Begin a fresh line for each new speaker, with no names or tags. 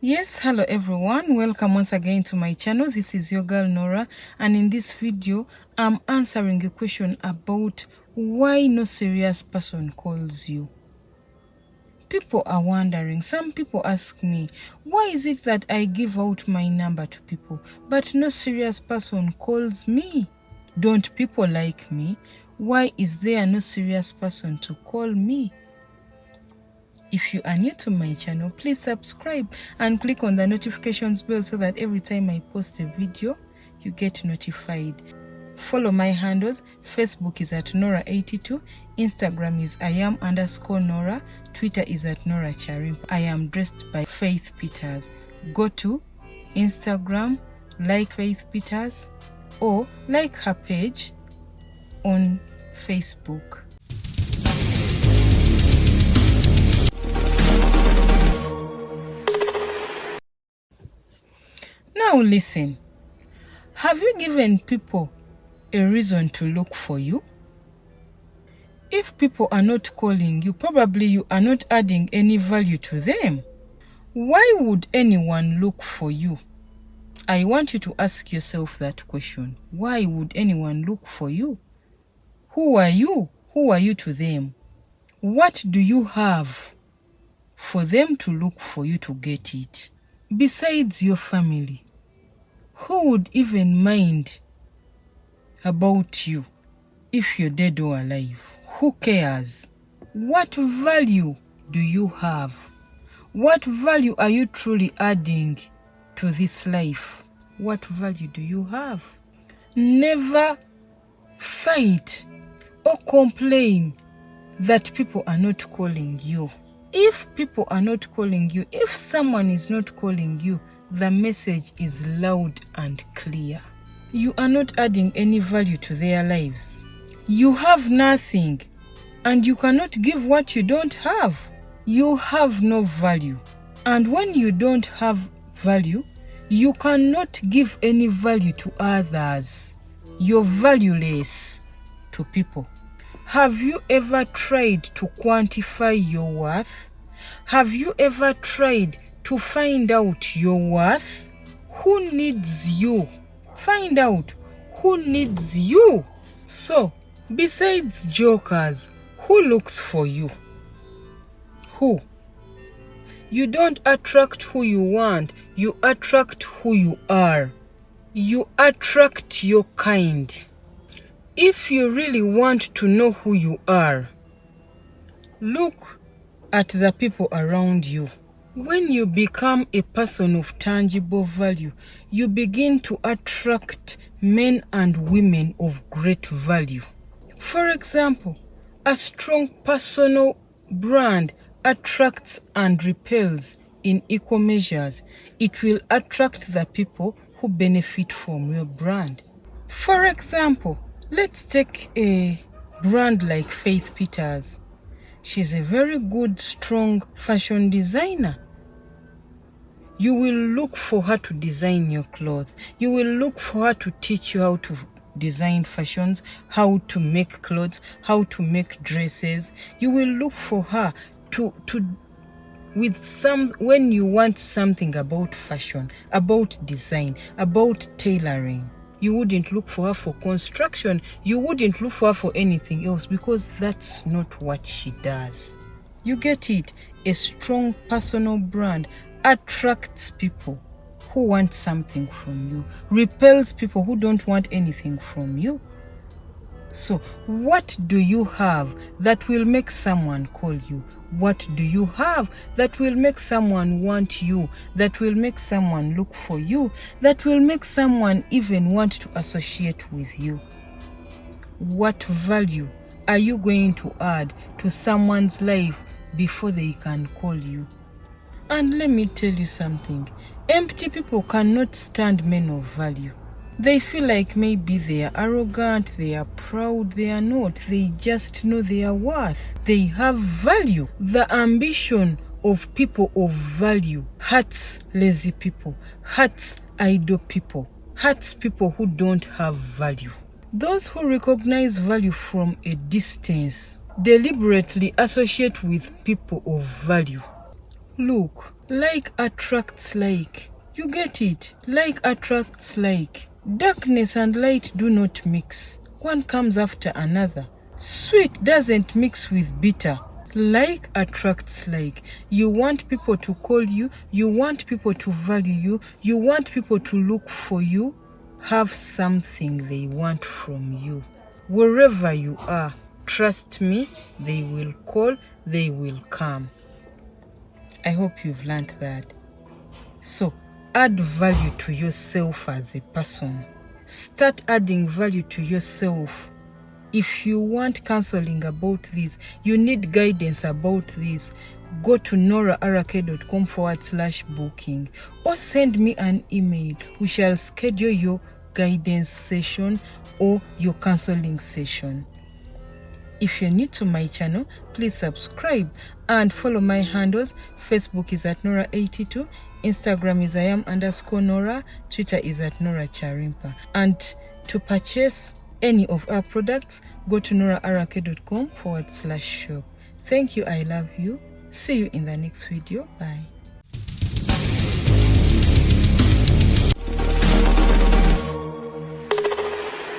Yes, hello everyone, welcome once again to my channel. This is your girl Nora, and in this video I'm answering a question about why no serious person calls you. People are wondering. Some people ask me, why is it that I give out my number to people but no serious person calls me? Don't people like me? Why is there no serious person to call me? If you are new to my channel, please subscribe and click on the notifications bell so that every time I post a video, you get notified. Follow my handles. Facebook is at Nora82, Instagram is @Iam_Nora, Twitter is at Nora Charim. I am dressed by Faith Peters. Go to Instagram, like Faith Peters, or like her page on Facebook. Now listen, have you given people a reason to look for you? If people are not calling you, probably you are not adding any value to them. Why would anyone look for you? I want you to ask yourself that question. Why would anyone look for you? Who are you? Who are you to them? What do you have for them to look for you to get it? Besides your family, who would even mind about you if you're dead or alive? Who cares? What value do you have? What value are you truly adding to this life? What value do you have? Never fight or complain that people are not calling you. If people are not calling you, if someone is not calling you, the message is loud and clear. You are not adding any value to their lives. You have nothing, and you cannot give what you don't have. You have no value. And when you don't have value, you cannot give any value to others. You're valueless to people. Have you ever tried to quantify your worth? Have you ever tried to find out your worth? Who needs you? Find out who needs you. So, besides jokers, who looks for you? Who? You don't attract who you want, you attract who you are. You attract your kind. If you really want to know who you are, look at the people around you. When you become a person of tangible value, you begin to attract men and women of great value. For example, a strong personal brand attracts and repels in equal measures. It will attract the people who benefit from your brand. For example, let's take a brand like Faith Peters. She's a very good, strong fashion designer. You will look for her to design your clothes. You will look for her to teach you how to design fashions, how to make clothes, how to make dresses. You will look for her when you want something about fashion, about design, about tailoring. You wouldn't look for her for construction. You wouldn't look for her for anything else, because that's not what she does. You get it? A strong personal brand attracts people who want something from you, repels people who don't want anything from you. So, what do you have that will make someone call you? What do you have that will make someone want you, that will make someone look for you, that will make someone even want to associate with you? What value are you going to add to someone's life before they can call you? And let me tell you something. Empty people cannot stand men of value. They feel like maybe they are arrogant, they are proud. They are not. They just know their worth. They have value. The ambition of people of value hurts lazy people, hurts idle people, hurts people who don't have value. Those who recognize value from a distance deliberately associate with people of value. Look, Like attracts like. You get it? Like attracts like. Darkness and light do not mix. One comes after another. Sweet doesn't mix with bitter. Like attracts like. You want people to call you. You want people to value you. You want people to look for you. Have something they want from you. Wherever you are, trust me, they will call, they will come. I hope you've learned that. So, add value to yourself as a person. Start adding value to yourself. If you want counseling about this, you need guidance about this, go to noraarake.com/booking or send me an email. We shall schedule your guidance session or your counseling session. If you're new to my channel, please subscribe and follow my handles. Facebook is at Nora82, Instagram is @Iam_Nora, Twitter is at Nora Charimpa. And to purchase any of our products, go to noraarake.com/shop. Thank you, I love you. See you in the next video. Bye.